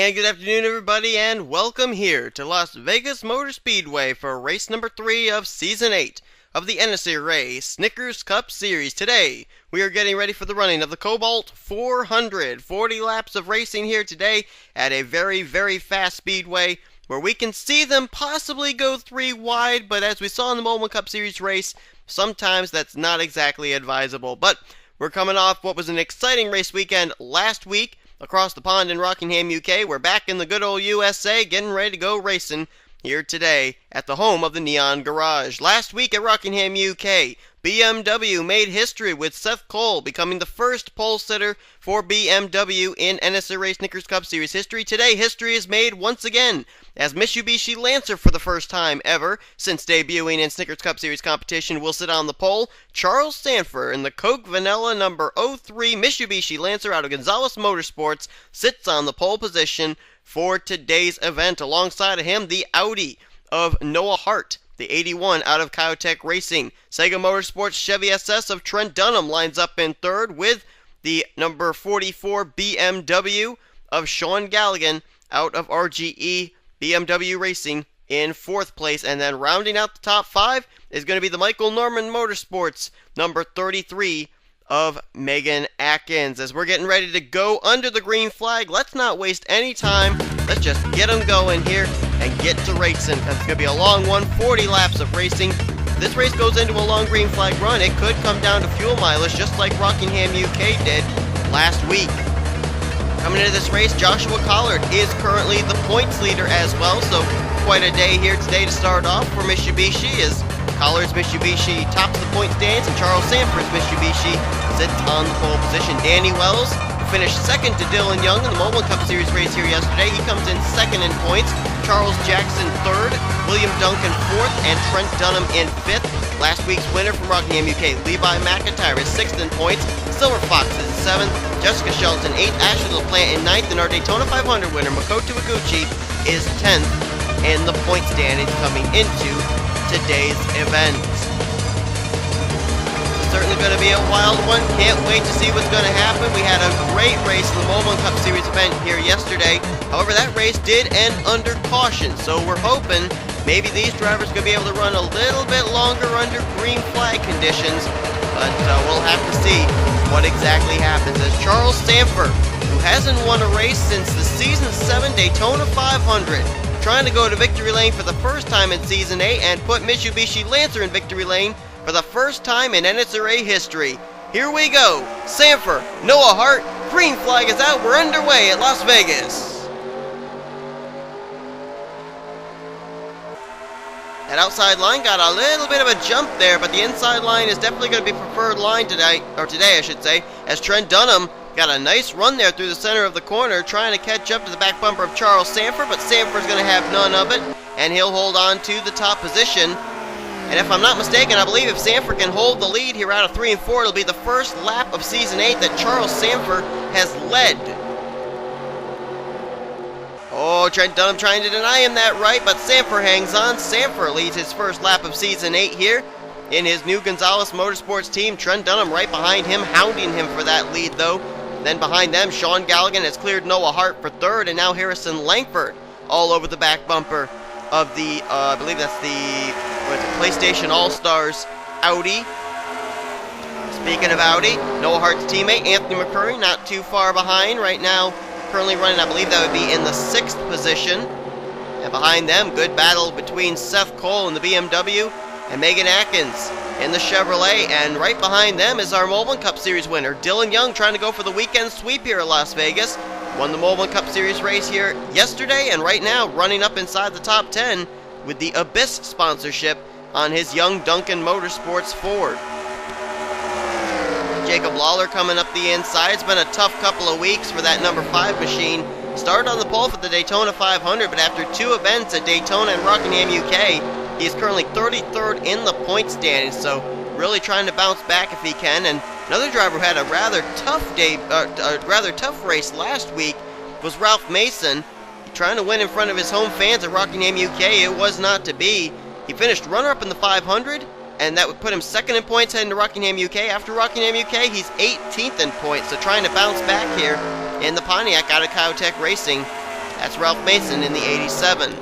And good afternoon, everybody, and welcome here to Las Vegas Motor Speedway for race number 3 of Season 8 of the NSRA Snickers Cup Series. Today, we are getting ready for the running of the Cobalt 400. 40 laps of racing here today at a very, very fast speedway where we can see them possibly go 3 wide, but as we saw in the Mobil Cup Series race, sometimes that's not exactly advisable. But we're coming off what was an exciting race weekend last week across the pond in Rockingham, UK. We're back in the good old USA, getting ready to go racing here today at the home of the Neon Garage. Last week at Rockingham, UK, BMW made history with Seth Cole becoming the first pole sitter for BMW in NSRA Snickers Cup Series history. Today, history is made once again as Mitsubishi Lancer, for the first time ever since debuting in Snickers Cup Series competition, will sit on the pole. Charles Sanford in the Coke Vanilla number 03 Mitsubishi Lancer out of Gonzales Motorsports sits on the pole position for today's event. Alongside of him, the Audi of Noah Hart, the 81 out of Cowtech Racing. Sega Motorsports Chevy SS of Trent Dunham lines up in third with the number 44 BMW of Sean Galligan out of RGE BMW Racing in fourth place. And then rounding out the top 5 is going to be the Michael Norman Motorsports number 33 of Megan Atkins. As we're getting ready to go under the green flag, let's not waste any time. Let's just get them going here and get to racing, because it's going to be a long one, 40 laps of racing. If this race goes into a long green flag run, it could come down to fuel mileage, just like Rockingham UK did last week. Coming into this race, Joshua Collard is currently the points leader as well, so quite a day here today to start off for Mitsubishi, as Collard's Mitsubishi tops the point standings, and Charles Sanford's Mitsubishi sits on the pole position. Danny Wells finished second to Dylan Young in the Mobil Cup Series race here yesterday. He comes in second in points. Charles Jackson third, William Duncan fourth, and Trent Dunham in fifth. Last week's winner from Rockingham UK, Levi McIntyre, is sixth in points. Silver Fox is seventh, Jessica Shelton eighth, Ashley LaPlante in ninth, and our Daytona 500 winner, Makoto Iguchi, is 10th in the point standings coming into today's event. It's certainly going to be a wild one. Can't wait to see what's going to happen. We had a great race in the Mobil Cup Series event here yesterday. However, that race did end under caution, so we're hoping maybe these drivers could be able to run a little bit longer under green flag conditions, but we'll have to see what exactly happens. As Charles Sanford, who hasn't won a race since the Season 7 Daytona 500, trying to go to victory lane for the first time in Season 8 and put Mitsubishi Lancer in victory lane for the first time in NSRA history. Here we go. Sanford, Noah Hart, green flag is out. We're underway at Las Vegas. That outside line got a little bit of a jump there, but the inside line is definitely going to be preferred line today, I should say, as Trent Dunham got a nice run there through the center of the corner, trying to catch up to the back bumper of Charles Sanford, but Sanford's going to have none of it, and he'll hold on to the top position. And if I'm not mistaken, I believe if Sanford can hold the lead here out of 3 and 4, it'll be the first lap of Season 8 that Charles Sanford has led. Oh, Trent Dunham trying to deny him that right, but Sanford hangs on. Sanford leads his first lap of Season 8 here in his new Gonzales Motorsports team. Trent Dunham right behind him, hounding him for that lead, though. Then behind them, Sean Galligan has cleared Noah Hart for third, and now Harrison Langford all over the back bumper of the, I believe that's the, PlayStation All-Stars Audi. Speaking of Audi, Noah Hart's teammate, Anthony McCurry, not too far behind right now. Currently running, I believe that would be in the 6th position. And behind them, good battle between Seth Cole in the BMW and Megan Atkins in the Chevrolet. And right behind them is our Mobil Cup Series winner, Dylan Young, trying to go for the weekend sweep here at Las Vegas. Won the Mobil Cup Series race here yesterday, and right now running up inside the top 10 with the Abyss sponsorship on his young Duncan Motorsports Ford. Jacob Lawler coming up the inside. It's been a tough couple of weeks for that number 5 machine. Started on the pole for the Daytona 500, but after 2 events at Daytona and Rockingham UK, he is currently 33rd in the point standings, so really trying to bounce back if he can. And another driver who had a rather tough race last week was Ralph Mason, trying to win in front of his home fans at Rockingham UK. It was not to be. He finished runner-up in the 500, and that would put him second in points heading to Rockingham UK. After Rockingham UK, he's 18th in points, so trying to bounce back here in the Pontiac out of Cowtech Racing. That's Ralph Mason in the 87.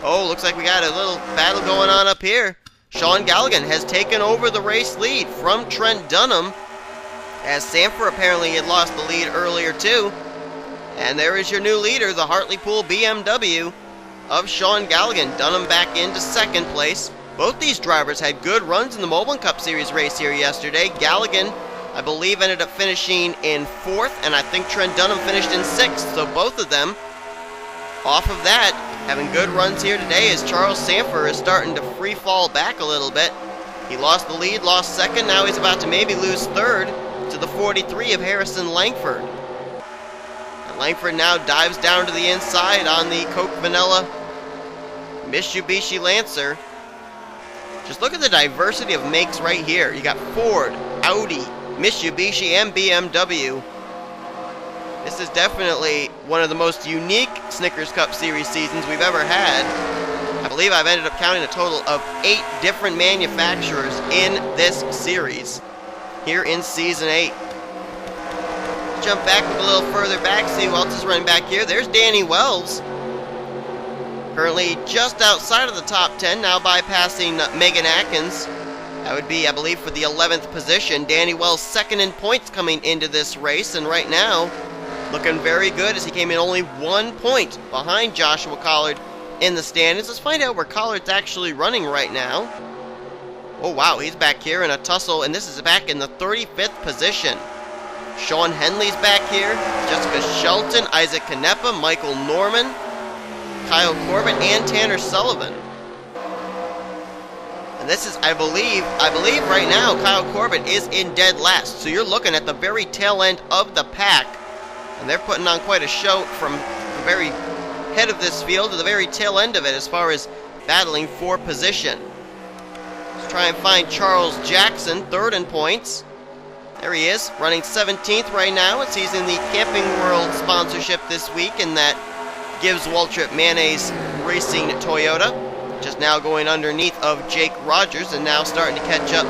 Oh, looks like we got a little battle going on up here. Sean Galligan has taken over the race lead from Trent Dunham, as Sanford apparently had lost the lead earlier too. And there is your new leader, the Hartlepool BMW of Sean Galligan. Dunham back into second place. Both these drivers had good runs in the Moblin Cup Series race here yesterday. Galligan, I believe, ended up finishing in 4th, and I think Trent Dunham finished in 6th. So both of them, off of that, having good runs here today, as Charles Sanford is starting to free fall back a little bit. He lost the lead, lost second, now he's about to maybe lose third to the 43 of Harrison Langford. And Langford now dives down to the inside on the Coke Vanilla Mitsubishi Lancer. Just look at the diversity of makes right here. You got Ford, Audi, Mitsubishi, and BMW. This is definitely one of the most unique Snickers Cup Series seasons we've ever had. I believe I've ended up counting a total of 8 different manufacturers in this series here in Season 8. Jump back a little further back, see who else is running back here. There's Danny Wells. Currently just outside of the top 10, now bypassing Megan Atkins. That would be, I believe, for the 11th position. Danny Wells second in points coming into this race, and right now looking very good as he came in only 1 point behind Joshua Collard in the standings. Let's find out where Collard's actually running right now. Oh wow, he's back here in a tussle, and this is back in the 35th position. Sean Henley's back here, Jessica Shelton, Isaac Canepa, Michael Norman, Kyle Corbett, and Tanner Sullivan. And this is, I believe right now Kyle Corbett is in dead last. So you're looking at the very tail end of the pack. And they're putting on quite a show from the very head of this field to the very tail end of it as far as battling for position. Let's try and find Charles Jackson, third in points. There he is, running 17th right now as he's in the Camping World sponsorship this week, and that gives Waltrip Mayonnaise Racing Toyota. Just now going underneath of Jake Rogers and now starting to catch up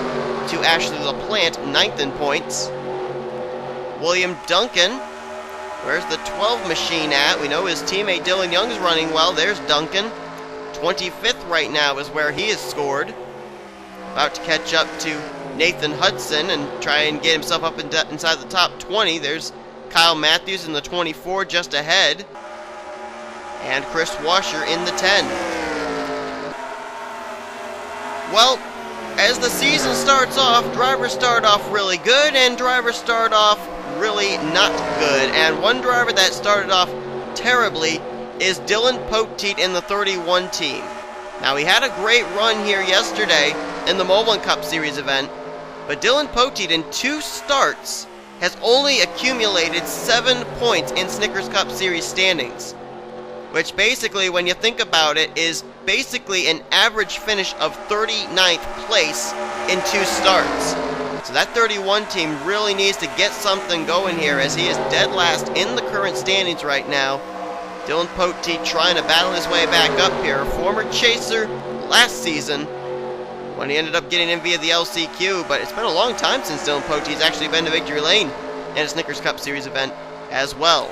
to Ashley LaPlante, 9th in points. William Duncan, where's the 12 machine at? We know his teammate Dylan Young's running well. There's Duncan. 25th right now is where he has scored. About to catch up to Nathan Hudson and try and get himself up inside the top 20. There's Kyle Matthews in the 24 just ahead. And Chris Washer in the 10. Well, as the season starts off, drivers start off really good and drivers start off really not good. And one driver that started off terribly is Dylan Poteet in the 31 team. Now, he had a great run here yesterday in the Moblin Cup Series event, but Dylan Poteet in 2 starts has only accumulated 7 points in Snickers Cup Series standings, which basically, when you think about it, is basically an average finish of 39th place in 2 starts. So that 31 team really needs to get something going here, as he is dead last in the current standings right now. Dylan Poteet trying to battle his way back up here. Former chaser last season when he ended up getting in via the LCQ, but it's been a long time since Dylan Poteet's actually been to Victory Lane in a Snickers Cup Series event as well.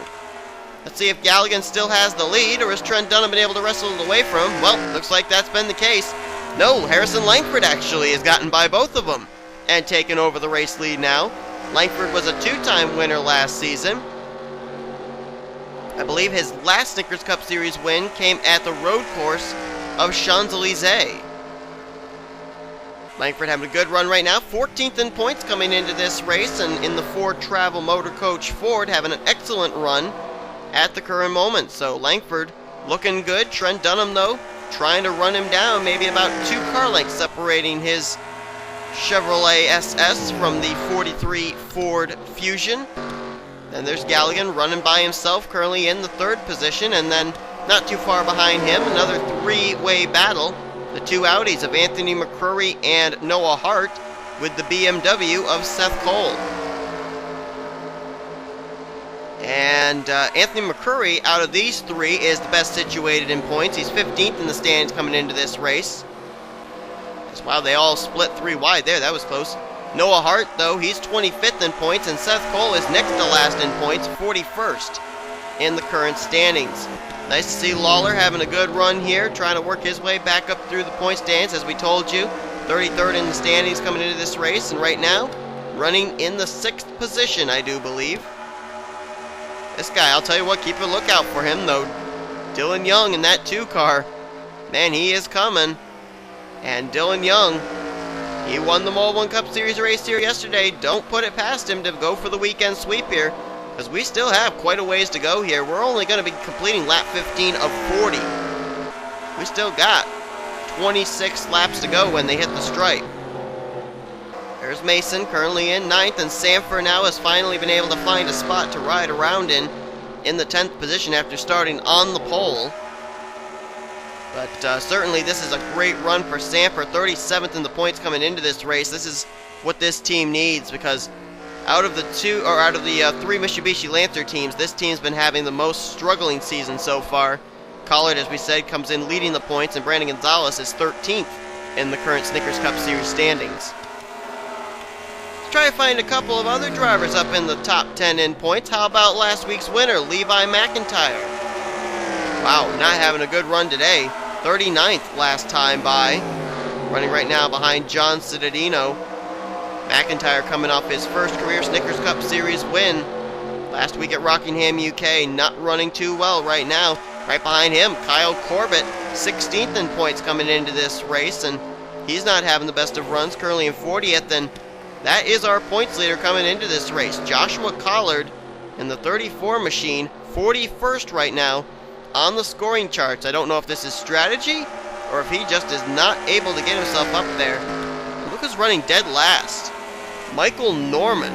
Let's see if Galligan still has the lead, or has Trent Dunham been able to wrestle it away from him? Well, looks like that's been the case. No, Harrison Langford actually has gotten by both of them and taken over the race lead now. Langford was a 2-time winner last season. I believe his last Snickers Cup Series win came at the road course of Champs-Élysées. Langford having a good run right now, 14th in points coming into this race, and in the Ford Travel Motor Coach Ford having an excellent run at the current moment. So Langford looking good. Trent Dunham, though, trying to run him down, maybe about 2 car lengths separating his Chevrolet SS from the 43 Ford Fusion. Then there's Galligan running by himself, currently in the 3rd position, and then not too far behind him, another 3-way battle. The 2 Audis of Anthony McCrory and Noah Hart with the BMW of Seth Cole. And Anthony McCrory, out of these 3, is the best situated in points. He's 15th in the standings coming into this race. Wow, they all split 3 wide there. That was close. Noah Hart, though, he's 25th in points, and Seth Cole is next to last in points, 41st. in the current standings. Nice to see Lawler having a good run here, trying to work his way back up through the point stands, as we told you. 33rd in the standings coming into this race, and right now, running in the 6th position, I do believe. This guy, I'll tell you what, keep a lookout for him, though. Dylan Young in that 2 car. Man, he is coming. And Dylan Young, he won the Mobil 1 Cup Series race here yesterday. Don't put it past him to go for the weekend sweep here, because we still have quite a ways to go here. We're only going to be completing lap 15 of 40. We still got 26 laps to go when they hit the stripe. There's Mason currently in 9th, and Sanford now has finally been able to find a spot to ride around in the 10th position after starting on the pole. But certainly this is a great run for Sanford, 37th in the points coming into this race. This is what this team needs, because out of the 3 Mitsubishi Lancer teams, this team's been having the most struggling season so far. Collard, as we said, comes in leading the points, and Brandon Gonzalez is 13th in the current Snickers Cup Series standings. Let's try to find a couple of other drivers up in the top 10 in points. How about last week's winner, Levi McIntyre? Wow, not having a good run today. 39th last time by. Running right now behind John Cittadino. McIntyre coming off his first career Snickers Cup Series win last week at Rockingham, UK. Not running too well right now. Right behind him, Kyle Corbett, 16th in points coming into this race, and he's not having the best of runs, currently in 40th, and that is our points leader coming into this race. Joshua Collard in the 34 machine, 41st right now on the scoring charts. I don't know if this is strategy or if he just is not able to get himself up there. Look who's running dead last. Michael Norman.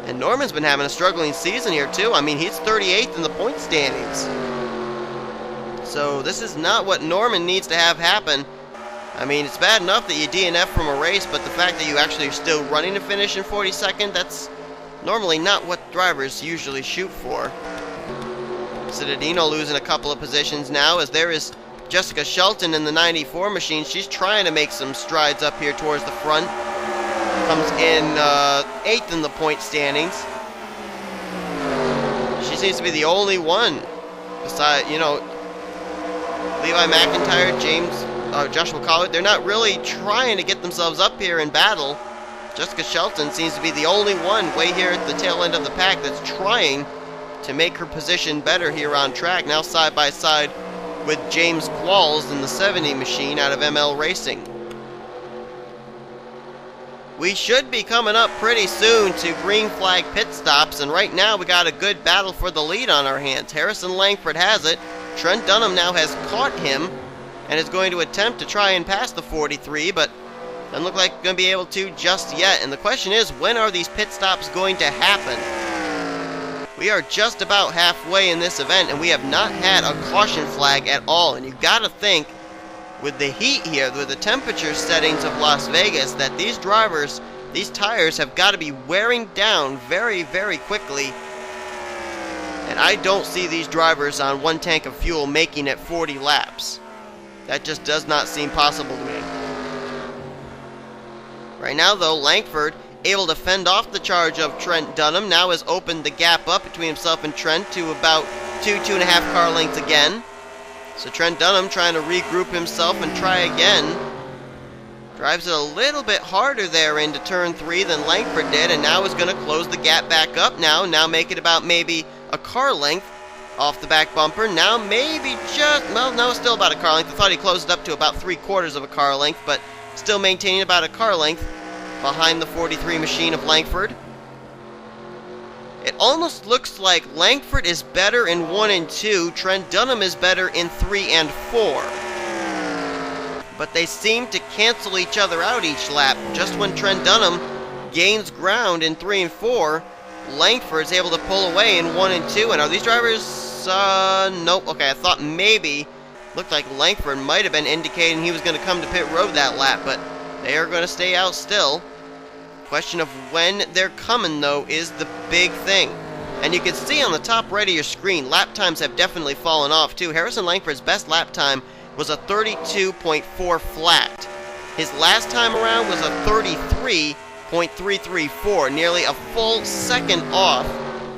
And Norman's been having a struggling season here too. I mean, he's 38th in the point standings. So this is not what Norman needs to have happen. I mean, it's bad enough that you DNF from a race, but the fact that you actually are still running to finish in 42nd, that's normally not what drivers usually shoot for. Cittadino losing a couple of positions now, as there is Jessica Shelton in the 94 machine. She's trying to make some strides up here towards the front. Comes in 8th in the point standings. She seems to be the only one beside, Levi McIntyre, Joshua Collard. They're not really trying to get themselves up here in battle. Jessica Shelton seems to be the only one way here at the tail end of the pack that's trying to make her position better here on track. Now side by side with James Qualls in the 70 machine out of ML Racing. We should be coming up pretty soon to green flag pit stops, and right now we got a good battle for the lead on our hands. Harrison Langford has it. Trent Dunham now has caught him and is going to attempt to try and pass the 43, but doesn't look like going to be able to just yet. And the question is, when are these pit stops going to happen? We are just about halfway in this event, and we have not had a caution flag at all. And you've got to think, with the heat here, with the temperature settings of Las Vegas, that these drivers, these tires have got to be wearing down very, very quickly. And I don't see these drivers on one tank of fuel making it 40 laps. That just does not seem possible to me. Right now, though, Langford able to fend off the charge of Trent Dunham. Now has opened the gap up between himself and Trent to about 2.5 car lengths again. So Trent Dunham trying to regroup himself and try again. Drives it a little bit harder there into turn 3 than Langford did, and now is going to close the gap back up now make it about maybe a car length off the back bumper. Now maybe just, well, no, still about a car length. I thought he closed it up to about 3/4 of a car length, but still maintaining about a car length behind the 43 machine of Langford. It almost looks like Langford is better in 1 and 2, Trent Dunham is better in 3 and 4. But they seem to cancel each other out each lap. Just when Trent Dunham gains ground in 3 and 4, Langford is able to pull away in 1 and 2. And are these drivers, nope, okay, I thought maybe, looked like Langford might have been indicating he was going to come to pit road that lap, but they are going to stay out still. Question of when they're coming, though, is the big thing. And you can see on the top right of your screen, lap times have definitely fallen off, too. Harrison Langford's best lap time was a 32.4 flat. His last time around was a 33.334, nearly a full second off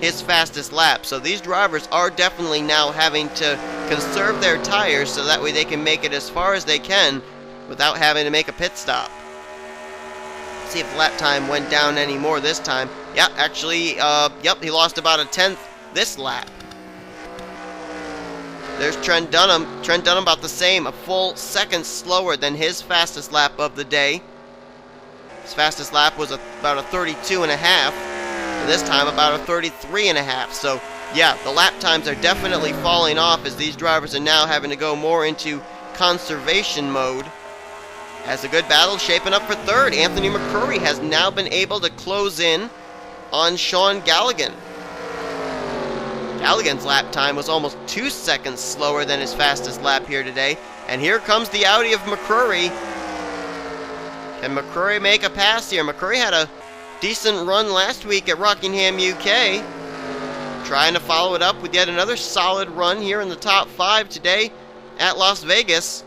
his fastest lap. So these drivers are definitely now having to conserve their tires so that way they can make it as far as they can without having to make a pit stop. See if lap time went down any more this time. Yeah, actually, yep, he lost about a tenth this lap. There's Trent Dunham. Trent Dunham about the same, a full second slower than his fastest lap of the day. His fastest lap was about a 32 and a half. And this time about a 33 and a half. So, yeah, the lap times are definitely falling off as these drivers are now having to go more into conservation mode. As a good battle shaping up for third, Anthony McCurry has now been able to close in on Sean Galligan. Galligan's lap time was almost 2 seconds slower than his fastest lap here today. And here comes the Audi of McCurry. Can McCurry make a pass here? McCurry had a decent run last week at Rockingham, UK. Trying to follow it up with yet another solid run here in the top 5 today at Las Vegas.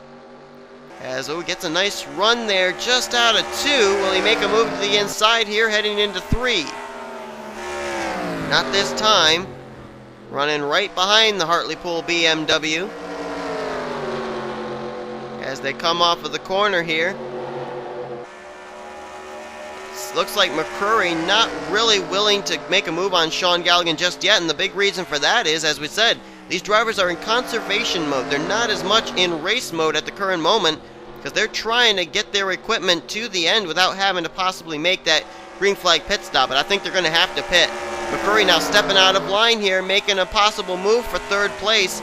As he gets a nice run there just out of 2. Will he make a move to the inside here heading into 3? Not this time. Running right behind the Hartlepool BMW. As they come off of the corner here. Looks like McCurry not really willing to make a move on Sean Galligan just yet, and the big reason for that is, as we said, these drivers are in conservation mode. They're not as much in race mode at the current moment because they're trying to get their equipment to the end without having to possibly make that green flag pit stop, but I think they're going to have to pit. McCurry now stepping out of line here, making a possible move for third place.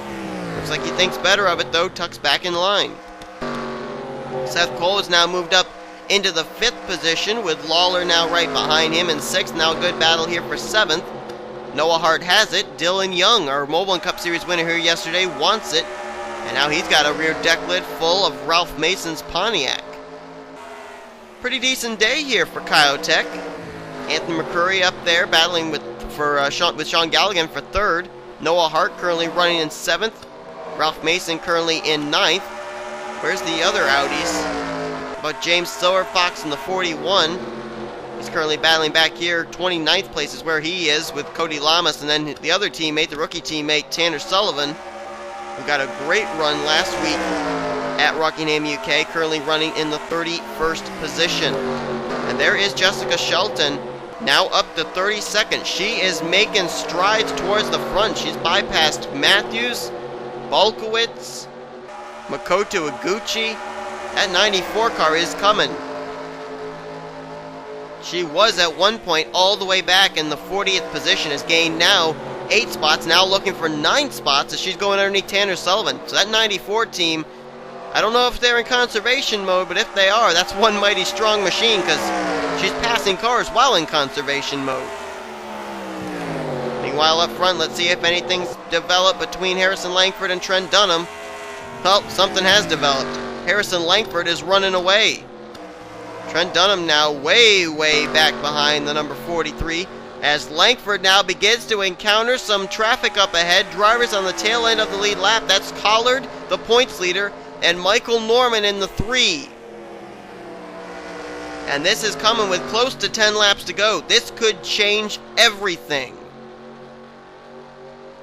Looks like he thinks better of it, though, tucks back in line. Seth Cole has now moved up into the 5th position, with Lawler now right behind him in 6th. Now a good battle here for 7th. Noah Hart has it. Dylan Young, our Mobile Cup Series winner here yesterday, wants it. And now he's got a rear deck lid full of Ralph Mason's Pontiac. Pretty decent day here for Kyotech. Anthony McCurry up there battling with Sean Galligan for 3rd. Noah Hart currently running in 7th. Ralph Mason currently in 9th. Where's the other Audis? About James Silverfox in the 41. He's currently battling back here. 29th place is where he is with Cody Lamas, and then the other teammate, the rookie teammate, Tanner Sullivan, who got a great run last week at Rockingham, UK, currently running in the 31st position. And there is Jessica Shelton, now up to 32nd. She is making strides towards the front. She's bypassed Matthews, Balkowitz, Makoto Iguchi. That 94 car is coming. She was at one point all the way back in the 40th position, has gained now 8 spots, now looking for 9 spots as she's going underneath Tanner Sullivan. So that 94 team, I don't know if they're in conservation mode, but if they are, that's one mighty strong machine because she's passing cars while in conservation mode. Meanwhile up front, let's see if anything's developed between Harrison Langford and Trent Dunham. Well, something has developed. Harrison Langford is running away. Trent Dunham now way back behind the number 43 as Langford now begins to encounter some traffic up ahead. Drivers on the tail end of the lead lap. That's Collard, the points leader, and Michael Norman in the 3. And this is coming with close to 10 laps to go. This could change everything.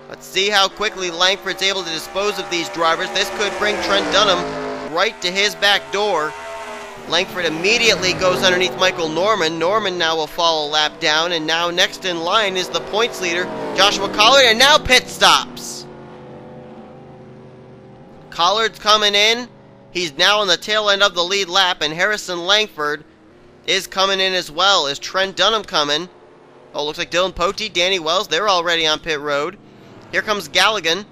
Let's see how quickly Langford's able to dispose of these drivers. This could bring Trent Dunham right to his back door. Langford immediately goes underneath Michael Norman. Norman now will fall a lap down, and now next in line is the points leader, Joshua Collard, and now pit stops. Collard's coming in. He's now on the tail end of the lead lap, and Harrison Langford is coming in as well. Is Trent Dunham coming? Oh, looks like Dylan Pote, Danny Wells, they're already on pit road. Here comes Galligan.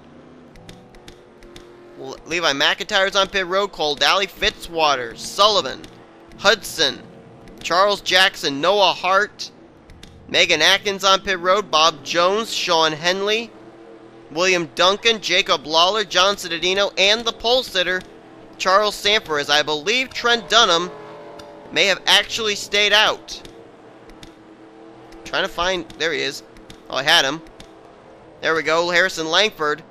Levi McIntyre's on pit road. Cole Daly, Fitzwater, Sullivan, Hudson, Charles Jackson, Noah Hart, Megan Atkins on pit road. Bob Jones, Sean Henley, William Duncan, Jacob Lawler, John Cittadino, and the pole sitter, Charles Sanford, as I believe Trent Dunham may have actually stayed out. Trying to find, there he is. Oh, I had him. There we go, Harrison Langford,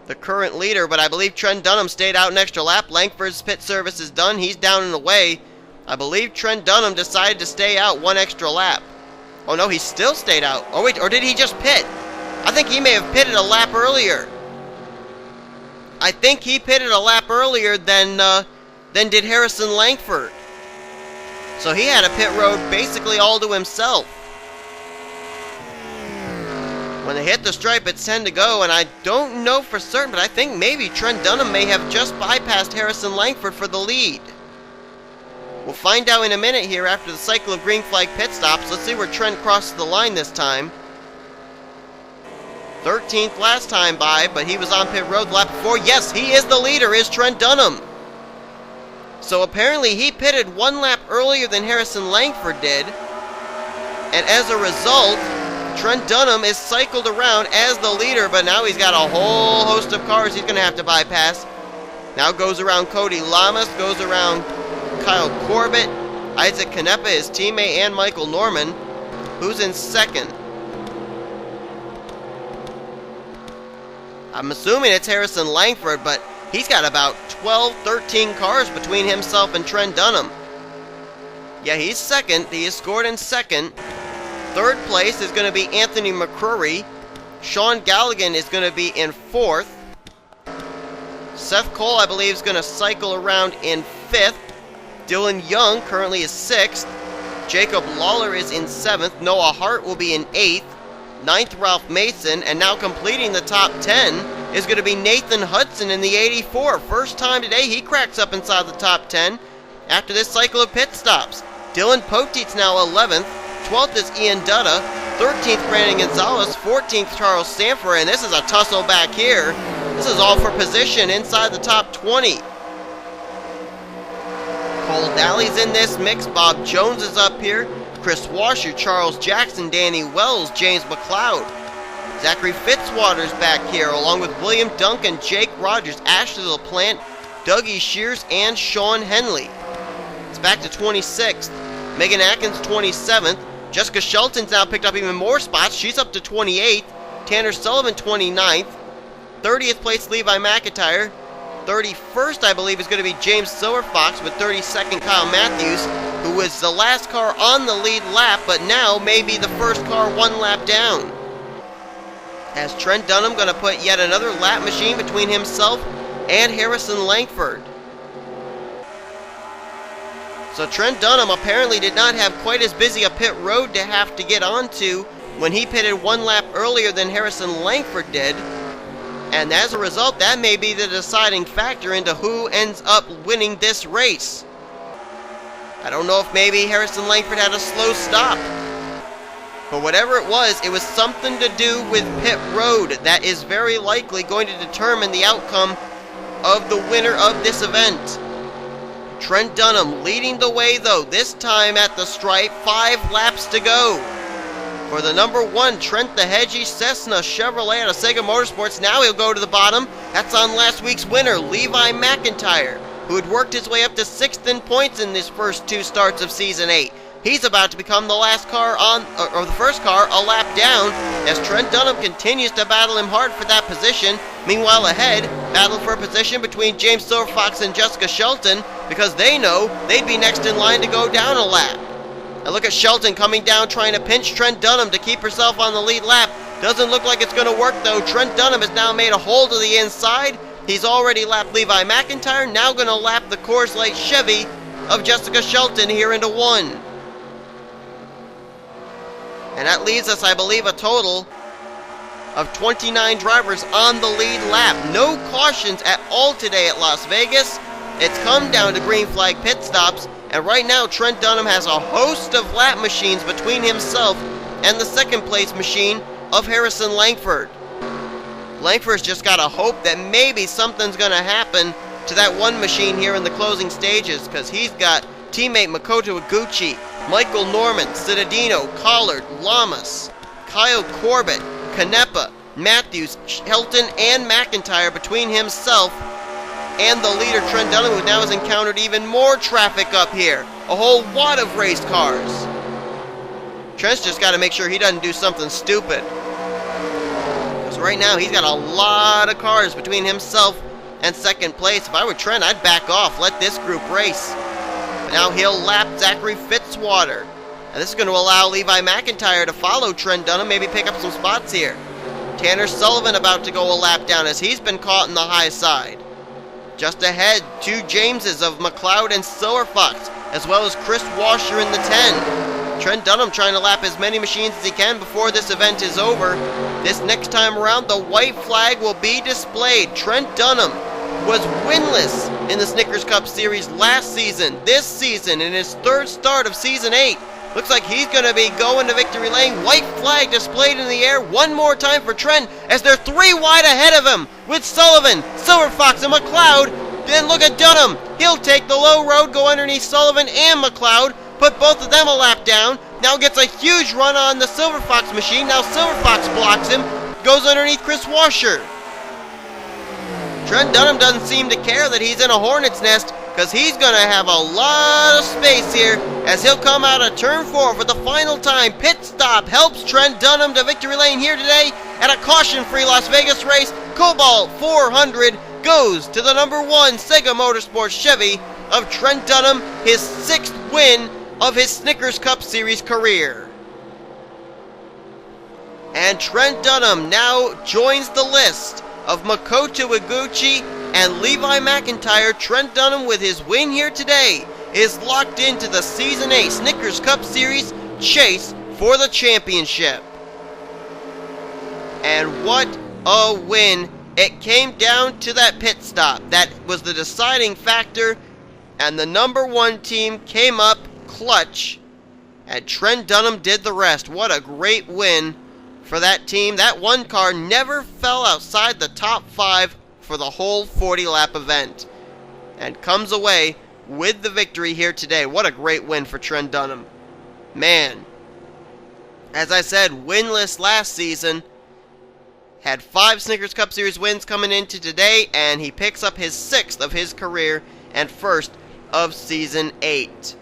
the current leader, but I believe Trent Dunham stayed out an extra lap. Langford's pit service is done. He's down and away. I believe Trent Dunham decided to stay out one extra lap. Oh no, he still stayed out. Oh wait, or did he just pit? I think he may have pitted a lap earlier. I think he pitted a lap earlier than did Harrison Langford. So he had a pit road basically all to himself. When they hit the stripe, it's 10 to go, and I don't know for certain, but I think maybe Trent Dunham may have just bypassed Harrison Langford for the lead. We'll find out in a minute here after the cycle of green flag pit stops. Let's see where Trent crosses the line this time. 13th last time by, but he was on pit road the lap before. Yes, he is the leader, is Trent Dunham. So apparently he pitted one lap earlier than Harrison Langford did. And as a result, Trent Dunham is cycled around as the leader, but now he's got a whole host of cars he's going to have to bypass. Now goes around Cody Lamas, goes around Kyle Corbett, Isaac Canepa, his teammate, and Michael Norman, who's in second. I'm assuming it's Harrison Langford, but he's got about 12, 13 cars between himself and Trent Dunham. Yeah, he's second. He is scored in second. Third place is going to be Anthony McCrory. Sean Galligan is going to be in fourth. Seth Cole, I believe, is going to cycle around in fifth. Dylan Young currently is sixth. Jacob Lawler is in seventh. Noah Hart will be in eighth. Ninth, Ralph Mason. And now completing the top 10 is going to be Nathan Hudson in the 84. First time today he cracks up inside the top 10 after this cycle of pit stops. Dylan Poteet's now 11th. 12th is Ian Dutta. 13th, Brandon Gonzalez. 14th, Charles Sanford. And this is a tussle back here. This is all for position inside the top 20. Cole Daly's in this mix. Bob Jones is up here. Chris Washer, Charles Jackson, Danny Wells, James McLeod. Zachary Fitzwater's back here, along with William Duncan, Jake Rogers, Ashley LaPlante, Dougie Shears, and Sean Henley. It's back to 26th. Megan Atkins, 27th. Jessica Shelton's now picked up even more spots. She's up to 28th. Tanner Sullivan, 29th. 30th place, Levi McIntyre. 31st, I believe, is going to be James Silverfox, with 32nd, Kyle Matthews, who was the last car on the lead lap, but now may be the first car one lap down. As Trent Dunham going to put yet another lap machine between himself and Harrison Langford. So Trent Dunham apparently did not have quite as busy a pit road to have to get onto when he pitted one lap earlier than Harrison Langford did. And as a result, that may be the deciding factor into who ends up winning this race. I don't know if maybe Harrison Langford had a slow stop. But whatever it was something to do with pit road that is very likely going to determine the outcome of the winner of this event. Trent Dunham leading the way, though, this time at the stripe. 5 laps to go. For the number 1, Trent the Hedgie Cessna Chevrolet out of Sega Motorsports. Now he'll go to the bottom. That's on last week's winner, Levi McIntyre, who had worked his way up to 6th in points in his first 2 starts of Season 8. He's about to become the last car on, or the first car a lap down, as Trent Dunham continues to battle him hard for that position. Meanwhile ahead, battle for a position between James Silverfox and Jessica Shelton, because they know they'd be next in line to go down a lap. And look at Shelton coming down, trying to pinch Trent Dunham to keep herself on the lead lap. Doesn't look like it's going to work, though. Trent Dunham has now made a hole to the inside. He's already lapped Levi McIntyre, now going to lap the Coors Light Chevy of Jessica Shelton here into 1. And that leaves us, I believe, a total of 29 drivers on the lead lap. No cautions at all today at Las Vegas. It's come down to green flag pit stops. And right now, Trent Dunham has a host of lap machines between himself and the second place machine of Harrison Langford. Langford's just got to hope that maybe something's going to happen to that one machine here in the closing stages, because he's got teammate Makoto Iguchi, Michael Norman, Citadino, Collard, Lamas, Kyle Corbett, Canepa, Matthews, Shelton, and McIntyre between himself and the leader, Trent Dunham, who now has encountered even more traffic up here. A whole wad of race cars. Trent's just got to make sure he doesn't do something stupid. Because right now, he's got a lot of cars between himself and second place. If I were Trent, I'd back off. Let this group race. But now he'll lap Zachary Fitzwater. And this is going to allow Levi McIntyre to follow Trent Dunham, maybe pick up some spots here. Tanner Sullivan about to go a lap down as he's been caught in the high side. Just ahead, two Jameses of McLeod and Silver Fox, as well as Chris Washer in the 10. Trent Dunham trying to lap as many machines as he can before this event is over. This next time around, the white flag will be displayed. Trent Dunham was winless in the Snickers Cup Series last season. This season, in his third start of Season 8, looks like he's going to be going to victory lane. White flag displayed in the air one more time for Trent as they're 3 wide ahead of him with Sullivan, Silver Fox, and McLeod. Then look at Dunham. He'll take the low road, go underneath Sullivan and McLeod, put both of them a lap down. Now gets a huge run on the Silver Fox machine. Now Silver Fox blocks him, goes underneath Chris Washer. Trent Dunham doesn't seem to care that he's in a hornet's nest, because he's going to have a lot of space here as he'll come out of turn 4 for the final time. Pit stop helps Trent Dunham to victory lane here today at a caution-free Las Vegas race. Cobalt 400 goes to the number 1 Sega Motorsports Chevy of Trent Dunham, his 6th win of his Snickers Cup Series career. And Trent Dunham now joins the list of Makoto Iguchi and Levi McIntyre. Trent Dunham, with his win here today, is locked into the Season 8 Snickers Cup Series chase for the championship. And what a win. It came down to that pit stop. That was the deciding factor, and the number 1 team came up clutch, and Trent Dunham did the rest. What a great win for that team. That one car never fell outside the top 5 for the whole 40-lap event, and comes away with the victory here today. What a great win for Trent Dunham. Man, as I said, winless last season, had 5 Snickers Cup Series wins coming into today, and he picks up his 6th of his career and 1st of Season 8.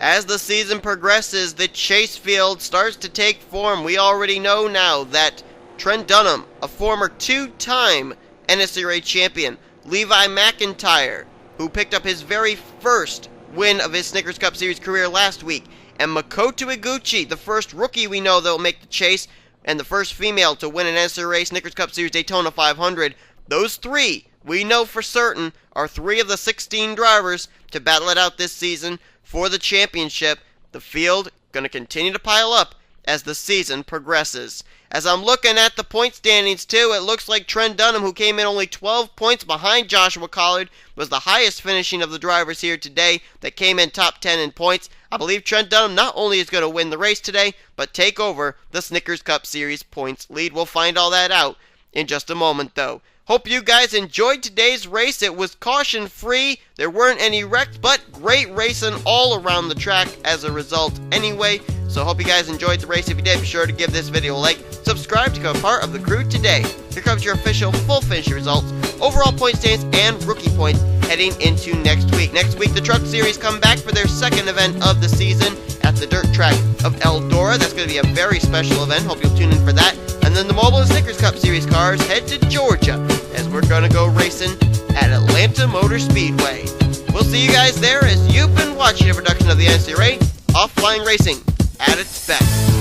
As the season progresses, the chase field starts to take form. We already know now that Trent Dunham, a former 2-time NSRA champion, Levi McIntyre, who picked up his very first win of his Snickers Cup Series career last week, and Makoto Iguchi, the first rookie we know that will make the chase, and the first female to win an NSRA Snickers Cup Series Daytona 500. Those 3, we know for certain, are 3 of the 16 drivers to battle it out this season for the championship. The field going to continue to pile up as the season progresses. As I'm looking at the point standings too, it looks like Trent Dunham, who came in only 12 points behind Joshua Collard, was the highest finishing of the drivers here today that came in top 10 in points. I believe Trent Dunham not only is going to win the race today, but take over the Snickers Cup Series points lead. We'll find all that out in just a moment though. Hope you guys enjoyed today's race. It was caution-free. There weren't any wrecks, but great racing all around the track as a result anyway. So hope you guys enjoyed the race. If you did, be sure to give this video a like. Subscribe to become part of the crew today. Here comes your official full finish results, overall point standings, and rookie points heading into next week. Next week, the Truck Series come back for their 2nd event of the season at the dirt track of Eldora. That's going to be a very special event. Hope you'll tune in for that. And then the Mobile and Snickers Cup Series cars head to Georgia as we're going to go racing at Atlanta Motor Speedway. We'll see you guys there as you've been watching a production of the NSRA Offline Racing at its best.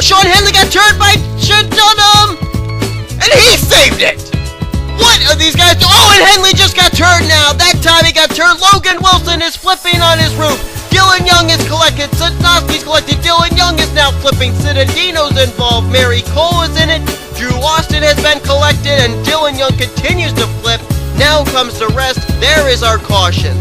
Sean Henley got turned by Trent Dunham, and he saved it. What are these guys doing? Oh, and Henley just got turned now. That time he got turned. Logan Wilson is flipping on his roof. Dylan Young is collected. Sadnowski's collected. Dylan Young is now flipping. Citadino's involved. Mary Cole is in it. Drew Austin has been collected, and Dylan Young continues to flip. Now comes the rest. There is our caution.